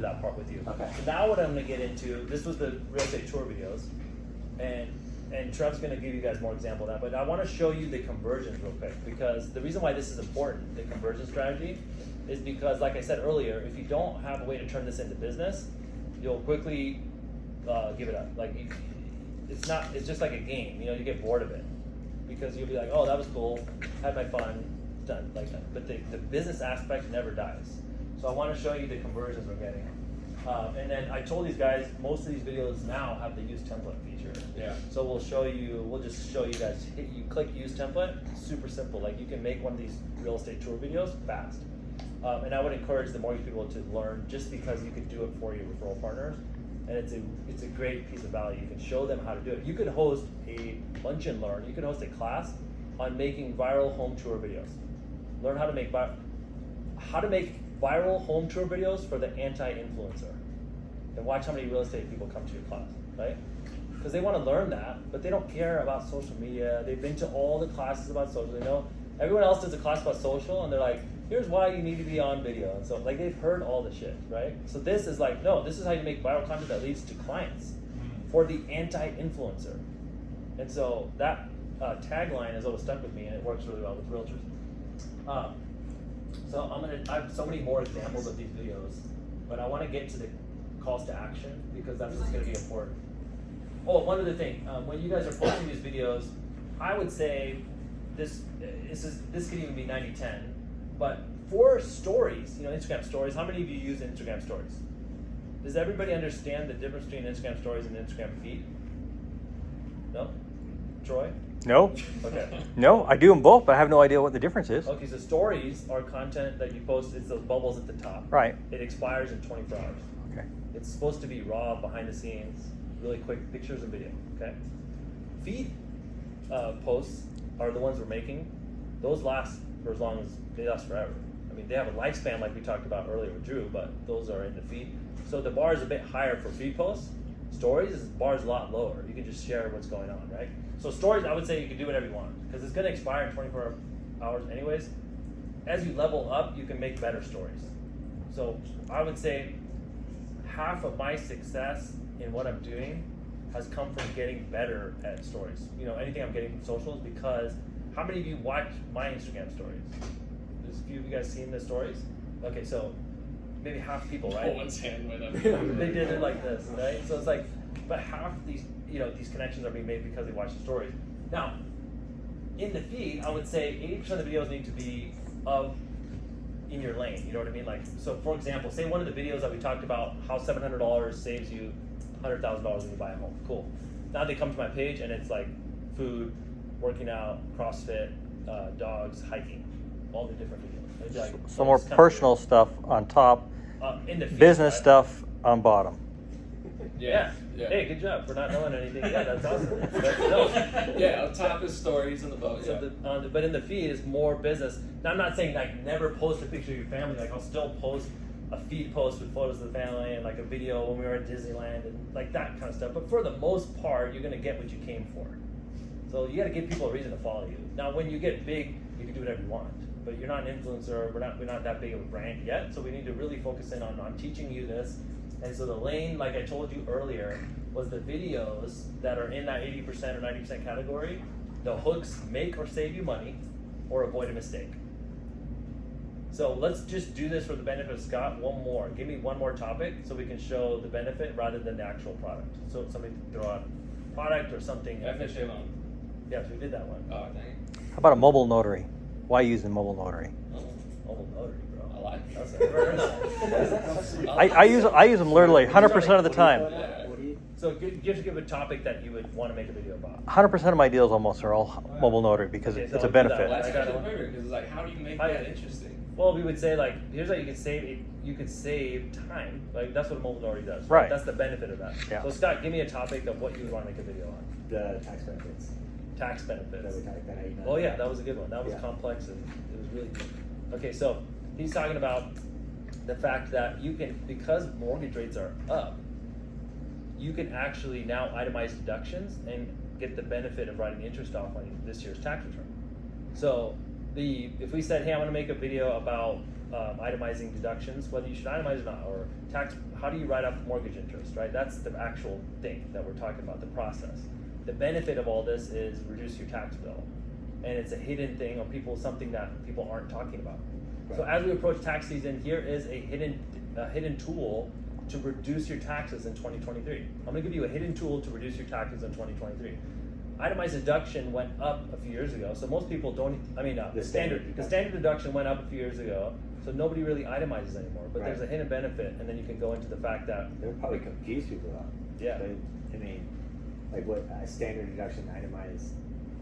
through that part with you. Okay. So now what I'm going to get into, this was the real estate tour videos, and Trev's going to give you guys more example of that, but I want to show you the conversions real quick, because the reason why this is important, the conversion strategy, is because, like I said earlier, if you don't have a way to turn this into business, you'll quickly give it up. Like, it's just like a game, you know, you get bored of it, because you'll be like, oh, that was cool, had my fun, done, like that. But the business aspect never dies. So I want to show you the conversions we're getting. And then I told these guys, most of these videos now have the use template feature. Yeah. So we'll just show you guys, you click use template, super simple. Like, you can make one of these real estate tour videos fast. And I would encourage the mortgage people to learn, just because you can do it for your referral partners. And it's a great piece of value. You can show them how to do it. You can host a lunch and learn. You can host a class on making viral home tour videos. Learn how to make viral home tour videos for the anti-influencer. And watch how many real estate people come to your class, right? Because they want to learn that, but they don't care about social media. They've been to all the classes about social. They know everyone else does a class about social, and they're like, here's why you need to be on video. And so, like, they've heard all the shit, right? So this is like, no, this is how you make viral content that leads to clients for the anti-influencer. And so that tagline has always stuck with me, and it works really well with realtors. So I have so many more examples of these videos, but I want to get to the calls to action, because that's what's going to be important. Oh, one other thing, when you guys are posting these videos, I would say this could even be 90-10, but for stories, you know, Instagram stories, how many of you use Instagram stories? Does everybody understand the difference between Instagram stories and Instagram feed? No? Troy? No, Okay. no, I do them both, but I have no idea what the difference is. Okay, so stories are content that you post, it's those bubbles at the top. Right. It expires in 24 hours. Okay. It's supposed to be raw, behind the scenes, really quick pictures and video, okay? Feed posts are the ones we're making. Those last for as long as, they last forever. I mean, they have a lifespan like we talked about earlier with Drew, but those are in the feed. So the bar is a bit higher for feed posts. Stories, the bar is a lot lower. You can just share what's going on, right? So stories, I would say you can do whatever you want, because it's gonna expire in 24 hours anyways. As you level up, you can make better stories. So I would say half of my success in what I'm doing has come from getting better at stories. You know, anything I'm getting from socials, because how many of you watch my Instagram stories? There's a few of you guys seen the stories? Okay, so maybe half people, right? One's hand went up. They did it like this, right? So it's like, but half these, you know, these connections are being made because they watch the stories. Now, in the feed, I would say 80% of the videos need to be in your lane. You know what I mean? Like, so for example, say one of the videos that we talked about, how $700 saves you $100,000 when you buy a home. Cool. Now they come to my page and it's like food, working out, CrossFit, dogs, hiking, all the different videos. It's like, Some more personal stuff on top, in the feed, business right? stuff on bottom. Yeah. Hey, good job for not knowing anything. Yeah, that's awesome. No. Yeah, up top is stories in the boat. So Yeah. but in the feed is more business. Now, I'm not saying like never post a picture of your family. Like, I'll still post a feed post with photos of the family and like a video when we were at Disneyland and like that kind of stuff. But for the most part, you're gonna get what you came for. So you got to give people a reason to follow you. Now, when you get big, you can do whatever you want. But you're not an influencer. We're not that big of a brand yet. So we need to really focus in on teaching you this. And so the lane, like I told you earlier, was the videos that are in that 80% or 90% category. The hooks make or save you money or avoid a mistake. So let's just do this for the benefit of Scott. One more. Give me one more topic so we can show the benefit rather than the actual product. So somebody throw out product or something. FHA loan. Yes, we did that one. Oh, dang it. How about a mobile notary? Why use a mobile notary? Mobile notary, bro. I like it. That's never heard of that. I use them literally 100% of the time. Yeah. So give a topic that you would want to make a video about. 100% of my deals almost are all mobile notary because Okay, so it's I'll a do that benefit. one. That's I got actually one. perfect, because it's like, how do you make Hi. that interesting? Well, we would say like, here's how you could save. You could save time. Like that's what a mobile notary does. Right. That's the benefit of that. Yeah. So Scott, give me a topic of what you would want to make a video on. The tax benefits Tax that benefits. we talked about. Oh yeah, that was a good one. That was Yeah. complex and it was really good. Okay, so he's talking about the fact that you can, because mortgage rates are up, you can actually now itemize deductions and get the benefit of writing the interest off on this year's tax return. So if we said, hey, I want to make a video about itemizing deductions, whether you should itemize or not, or tax. How do you write off mortgage interest? Right, that's the actual thing that we're talking about. The process. The benefit of all this is reduce your tax bill, and it's a hidden thing or something that people aren't talking about. So as we approach tax season, here is a hidden tool to reduce your taxes in 2023. I'm going to give you a hidden tool to reduce your taxes in 2023. Itemized deduction went up a few years ago, so most people don't. I mean, the standard deduction went up a few years ago, so nobody really itemizes anymore. But there's a hidden benefit, and then you can go into the fact that They would probably confuse people though. Yeah. I mean, like what standard deduction itemized.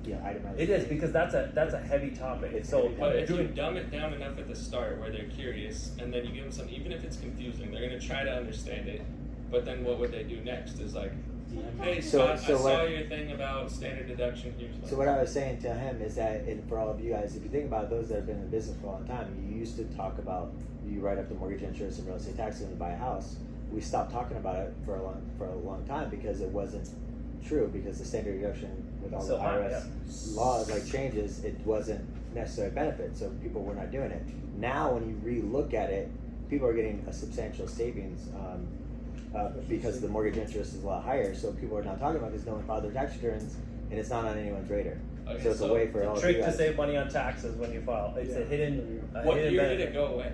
Yeah, itemized. it is because that's a heavy topic. It's So heavy. But if you dumb it down enough at the start where they're curious, and then you give them some, even if it's confusing, they're gonna try to understand it. But then what would they do next? Is like, hey Scott, I saw your thing about standard deduction. Here's So what I was saying to him is that, and for all of you guys, if you think about those that have been in business for a long time, you used to talk about you write up the mortgage interest and real estate taxes when you buy a house. We stopped talking about it for a long time because it wasn't true, because the standard deduction with all So the high, IRS laws like changes, it wasn't necessarily a benefit, so people were not doing it. Now when you re-look at it, people are getting a substantial savings because the mortgage interest is a lot higher, so people are not talking about because no one filed their tax returns and it's not on anyone's radar. Okay, So it's a so way for all of you trick to guys. save money on taxes when you file. It's a hidden. what hidden year benefit. did it go away?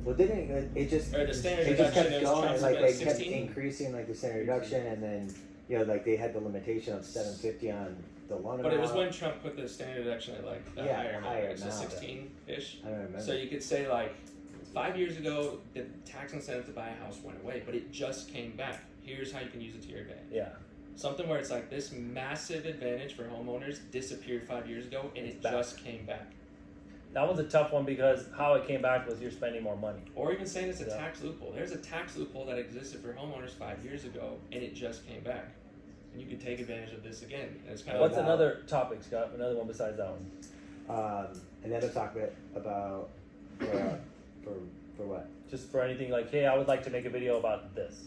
Well, didn't it just Or the standard it just kept deduction is going, Trump's like been they kept 16? increasing like the standard deduction, and then like they had the limitation of $750 on the loan But it was amount. when Trump put the standard deduction at like the Yeah, higher amount, higher right? So now, but- 16-ish. I don't remember. So you could say like 5 years ago, the tax incentive to buy a house went away, but it just came back. Here's how you can use it to your advantage. Yeah. Something where it's like this massive advantage for homeowners disappeared 5 years ago, and it back. just came back. That was a tough one because how it came back was you're spending more money. Or even saying it's a Yeah. tax loophole. There's a tax loophole that existed for homeowners 5 years ago, and it just came back. And you could take advantage of this again. And it's kind of What's about- another topic, Scott? Another one besides that one? Another topic about for what? Just for anything like, hey, I would like to make a video about this.